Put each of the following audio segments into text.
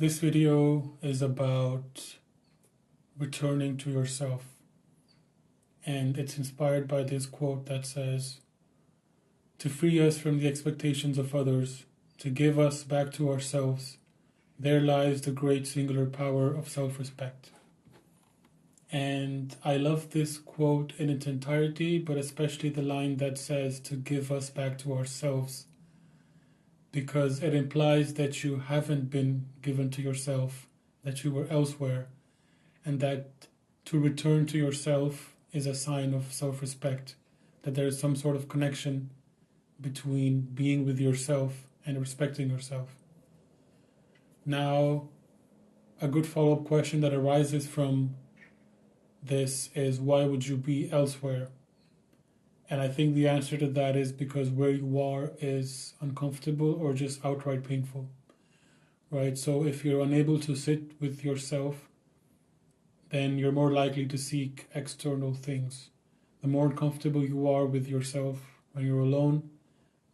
This video is about returning to yourself, and it's inspired by this quote that says, "To free us from the expectations of others, to give us back to ourselves, there lies the great singular power of self-respect." And I love this quote in its entirety, but especially the line that says to give us back to ourselves, because it implies that you haven't been given to yourself, that you were elsewhere, and that to return to yourself is a sign of self-respect, that there is some sort of connection between being with yourself and respecting yourself. Now, a good follow-up question that arises from this is, why would you be elsewhere? And I think the answer to that is because where you are is uncomfortable or just outright painful, right? So if you're unable to sit with yourself, then you're more likely to seek external things. The more uncomfortable you are with yourself when you're alone,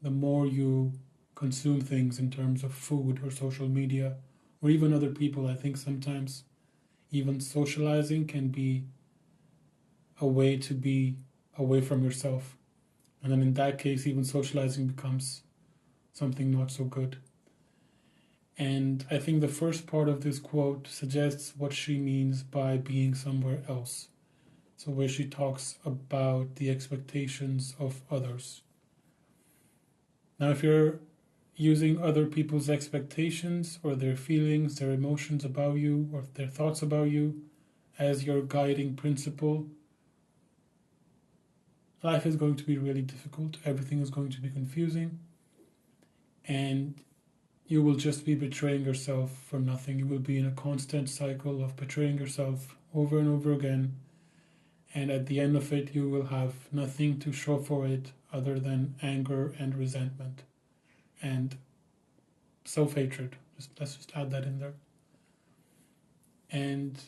the more you consume things in terms of food or social media or even other people. I think sometimes even socializing can be a way to be away from yourself. And then in that case, even socializing becomes something not so good. And I think the first part of this quote suggests what she means by being somewhere else. So, where she talks about the expectations of others. Now, if you're using other people's expectations or their feelings, their emotions about you, or their thoughts about you as your guiding principle, life is going to be really difficult. Everything is going to be confusing. And you will just be betraying yourself for nothing. You will be in a constant cycle of betraying yourself over and over again. And at the end of it, you will have nothing to show for it other than anger and resentment and self-hatred. Let's just add that in there. And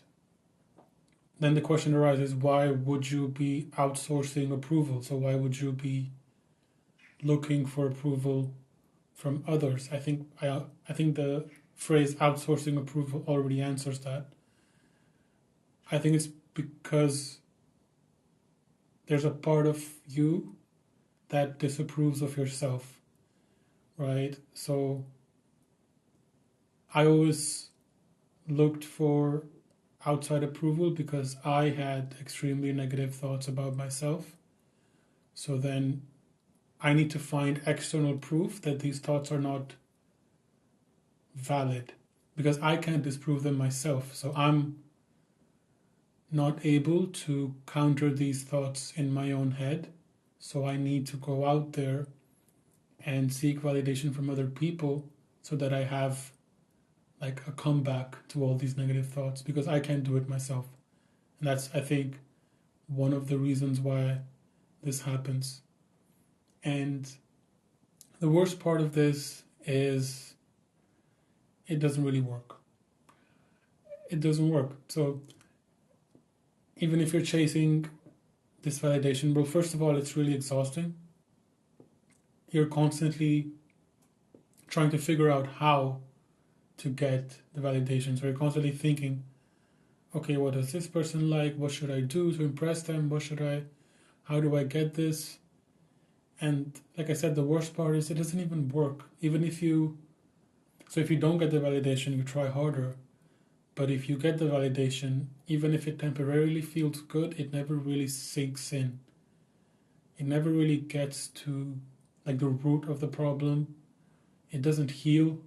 then the question arises, why would you be outsourcing approval? So why would you be looking for approval from others? I think the phrase outsourcing approval already answers that. I think it's because there's a part of you that disapproves of yourself, right? So I always looked for outside approval because I had extremely negative thoughts about myself. So then I need to find external proof that these thoughts are not valid because I can't disprove them myself. So I'm not able to counter these thoughts in my own head. So I need to go out there and seek validation from other people so that I have like a comeback to all these negative thoughts because I can't do it myself. And that's, I think, one of the reasons why this happens. And the worst part of this is it doesn't really work. It doesn't work. So even if you're chasing this validation, well, first of all, it's really exhausting. You're constantly trying to figure out how to get the validation. So you're constantly thinking, okay, what does this person like? What should I do to impress them? How do I get this? And like I said, the worst part is it doesn't even work. If you don't get the validation, you try harder. But if you get the validation, even if it temporarily feels good, it never really sinks in. It never really gets to like the root of the problem. It doesn't heal.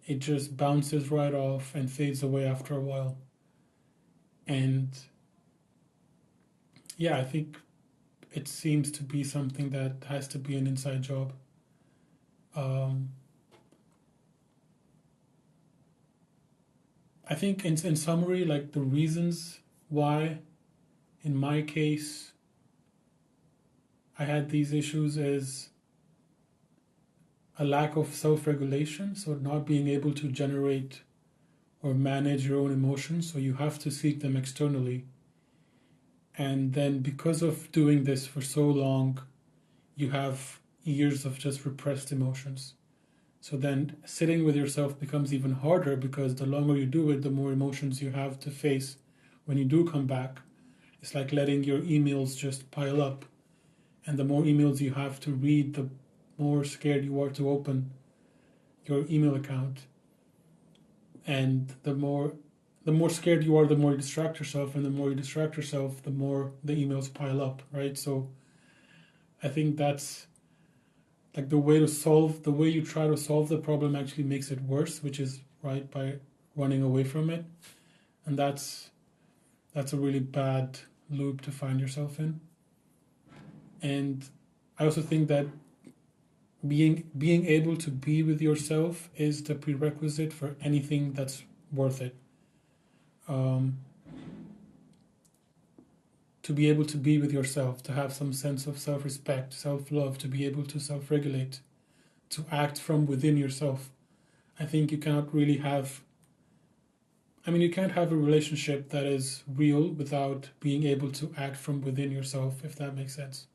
It just bounces right off and fades away after a while. And yeah, I think it seems to be something that has to be an inside job. I think in summary, like the reasons why, in my case, I had these issues is a lack of self-regulation, so not being able to generate or manage your own emotions, so you have to seek them externally. And then because of doing this for so long, you have years of just repressed emotions. So then sitting with yourself becomes even harder, because the longer you do it, the more emotions you have to face when you do come back. It's like letting your emails just pile up. And the more emails you have to read, the more scared you are to open your email account. And the more scared you are, the more you distract yourself, and the more you distract yourself, the more the emails pile up, right? So I think that's like the way you try to solve the problem actually makes it worse, which is right by running away from it. And that's a really bad loop to find yourself in. And I also think that being able to be with yourself is the prerequisite for anything that's worth it. Um, to be able to be with yourself, to have some sense of self-respect, self-love, to be able to self-regulate, to act from within yourself. I think you cannot really have, I mean, you can't have a relationship that is real without being able to act from within yourself, if that makes sense.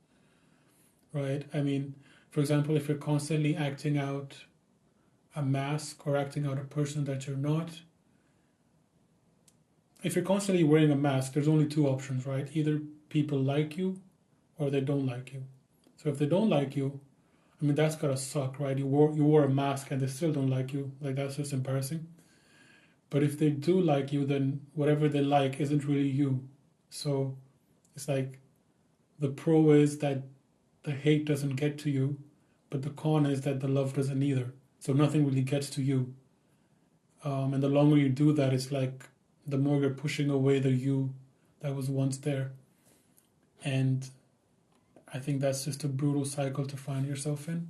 Right? I mean, for example, if you're constantly acting out a mask or acting out a person that you're not, if you're constantly wearing a mask, there's only two options, right? Either people like you or they don't like you. So if they don't like you, I mean, that's gotta suck, right? You wore a mask and they still don't like you. Like, that's just embarrassing. But if they do like you, then whatever they like isn't really you. So it's like the pro is that the hate doesn't get to you, but the con is that the love doesn't either. So nothing really gets to you. And the longer you do that, it's like the more you're pushing away the you that was once there. And I think that's just a brutal cycle to find yourself in.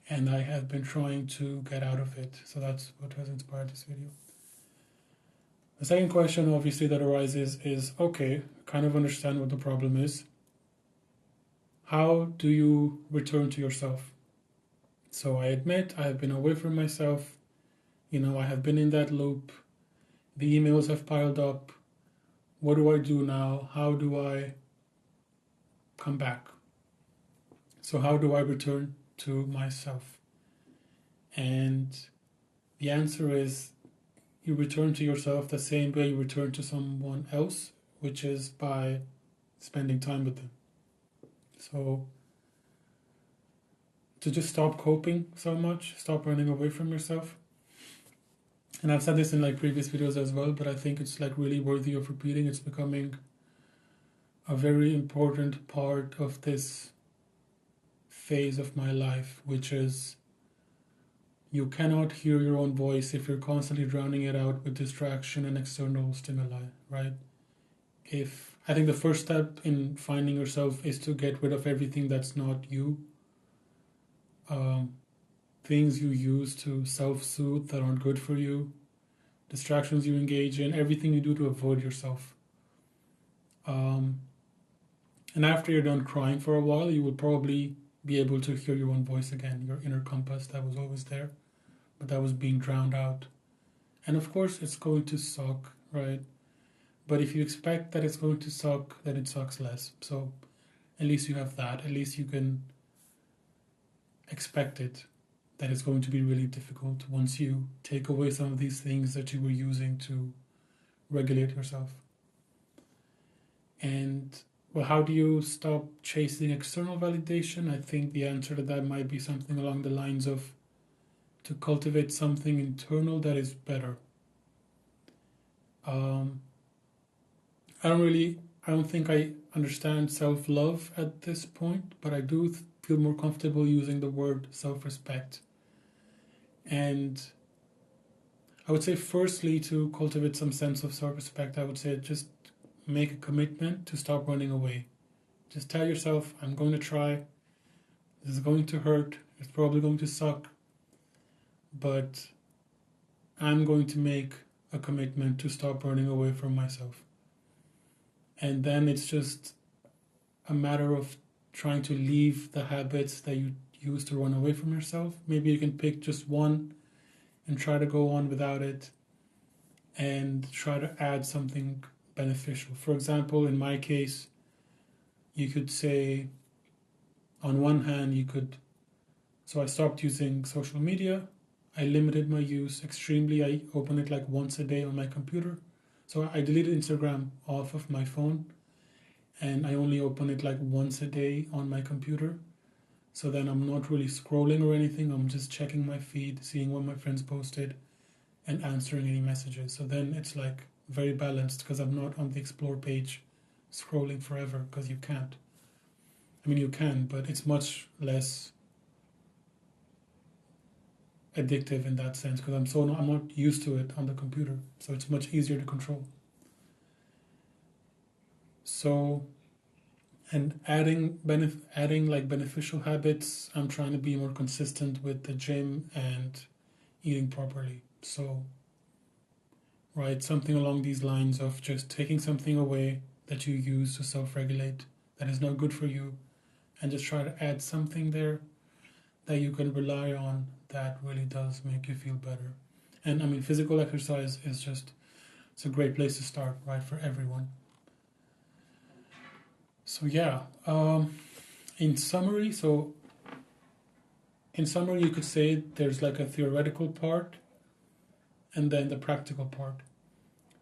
And I have been trying to get out of it. So that's what has inspired this video. The second question, obviously, that arises is, okay, kind of understand what the problem is. How do you return to yourself? So I admit I have been away from myself. I have been in that loop. The emails have piled up. What do I do now? How do I come back? So how do I return to myself? And the answer is, you return to yourself the same way you return to someone else, which is by spending time with them. So to just stop coping so much, stop running away from yourself. And I've said this in like previous videos as well, but I think it's like really worthy of repeating. It's becoming a very important part of this phase of my life, which is you cannot hear your own voice if you're constantly drowning it out with distraction and external stimuli, right? I think the first step in finding yourself is to get rid of everything that's not you. Things you use to self-soothe that aren't good for you, distractions you engage in, everything you do to avoid yourself. And after you're done crying for a while, you will probably be able to hear your own voice again, your inner compass that was always there, but that was being drowned out. And of course, it's going to suck, right? But if you expect that it's going to suck, then it sucks less. So at least you have that. At least you can expect it, that it's going to be really difficult once you take away some of these things that you were using to regulate yourself. And well, how do you stop chasing external validation? I think the answer to that might be something along the lines of to cultivate something internal that is better. I don't think I understand self-love at this point, but I do feel more comfortable using the word self-respect. And I would say, firstly, to cultivate some sense of self-respect, I would say just make a commitment to stop running away. Just tell yourself, I'm going to try. This is going to hurt. It's probably going to suck. But I'm going to make a commitment to stop running away from myself. And then it's just a matter of trying to leave the habits that you use to run away from yourself. Maybe you can pick just one and try to go on without it and try to add something beneficial. For example, in my case, you could say, on one hand, you could So I stopped using social media. I limited my use extremely. I open it like once a day on my computer. So I deleted Instagram off of my phone and I only open it like once a day on my computer. So then I'm not really scrolling or anything. I'm just checking my feed, seeing what my friends posted, and answering any messages. So then it's like very balanced because I'm not on the explore page scrolling forever because you can't. I mean, you can, but it's much less addictive in that sense because I'm not used to it on the computer. So it's much easier to control. So and adding like beneficial habits, I'm trying to be more consistent with the gym and eating properly. So right, something along these lines of just taking something away that you use to self-regulate that is not good for you and just try to add something there that you can rely on that really does make you feel better. And I mean, physical exercise is just, it's a great place to start, right, for everyone. So yeah, in summary, you could say there's like a theoretical part and then the practical part.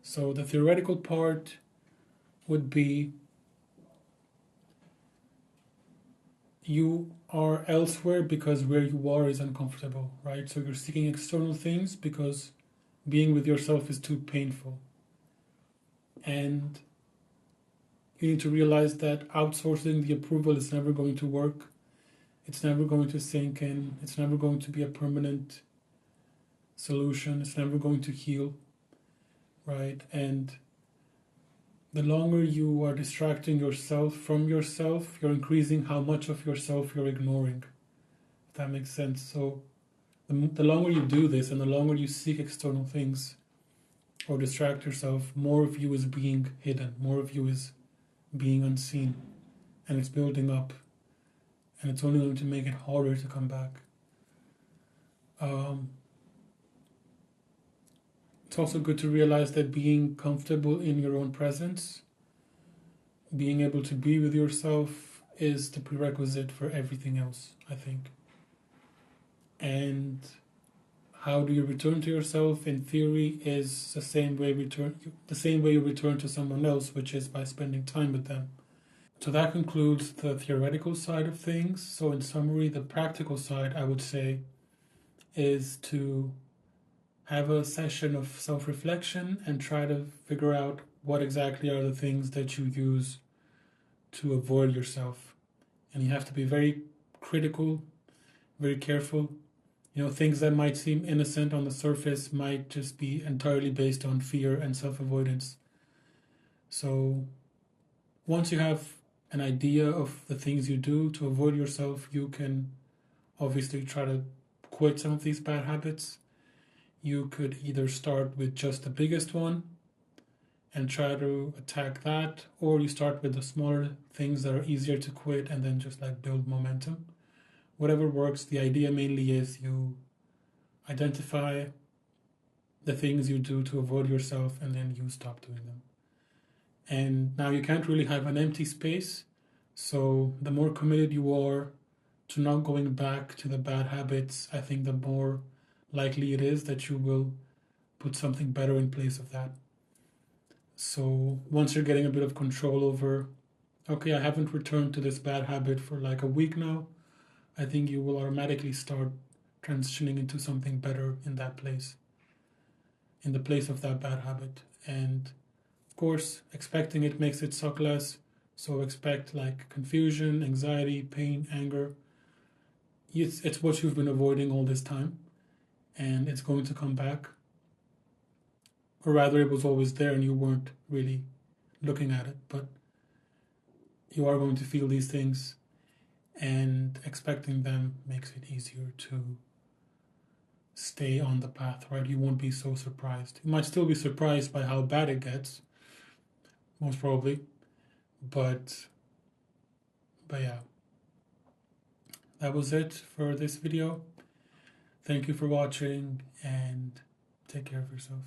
So the theoretical part would be you are elsewhere because where you are is uncomfortable, right? So you're seeking external things because being with yourself is too painful. And you need to realize that outsourcing the approval is never going to work. It's never going to sink in. It's never going to be a permanent solution. It's never going to heal, right? And the longer you are distracting yourself from yourself, you're increasing how much of yourself you're ignoring. If that makes sense. So the longer you do this and the longer you seek external things or distract yourself, more of you is being hidden, more of you is being unseen, and it's building up, and it's only going to make it harder to come back. It's also good to realize that being comfortable in your own presence, being able to be with yourself, is the prerequisite for everything else, I think. And how do you return to yourself? In theory, is the same way you return to someone else, which is by spending time with them. So that concludes the theoretical side of things. So in summary, the practical side, I would say, is to have a session of self-reflection and try to figure out what exactly are the things that you use to avoid yourself. And you have to be very critical, very careful. You know, things that might seem innocent on the surface might just be entirely based on fear and self-avoidance. So once you have an idea of the things you do to avoid yourself, you can obviously try to quit some of these bad habits. You could either start with just the biggest one and try to attack that, or you start with the smaller things that are easier to quit and then just like build momentum. Whatever works, the idea mainly is you identify the things you do to avoid yourself and then you stop doing them. And now you can't really have an empty space, so the more committed you are to not going back to the bad habits, I think the more likely it is that you will put something better in place of that. So once you're getting a bit of control over, okay, I haven't returned to this bad habit for like a week now, I think you will automatically start transitioning into something better in that place, in the place of that bad habit. And of course, expecting it makes it suck less. So expect like confusion, anxiety, pain, anger. It's what you've been avoiding all this time, and it's going to come back. Or rather, it was always there and you weren't really looking at it, but you are going to feel these things, and expecting them makes it easier to stay on the path, right? You won't be so surprised. You might still be surprised by how bad it gets, most probably, but yeah, that was it for this video. Thank you for watching and take care of yourself.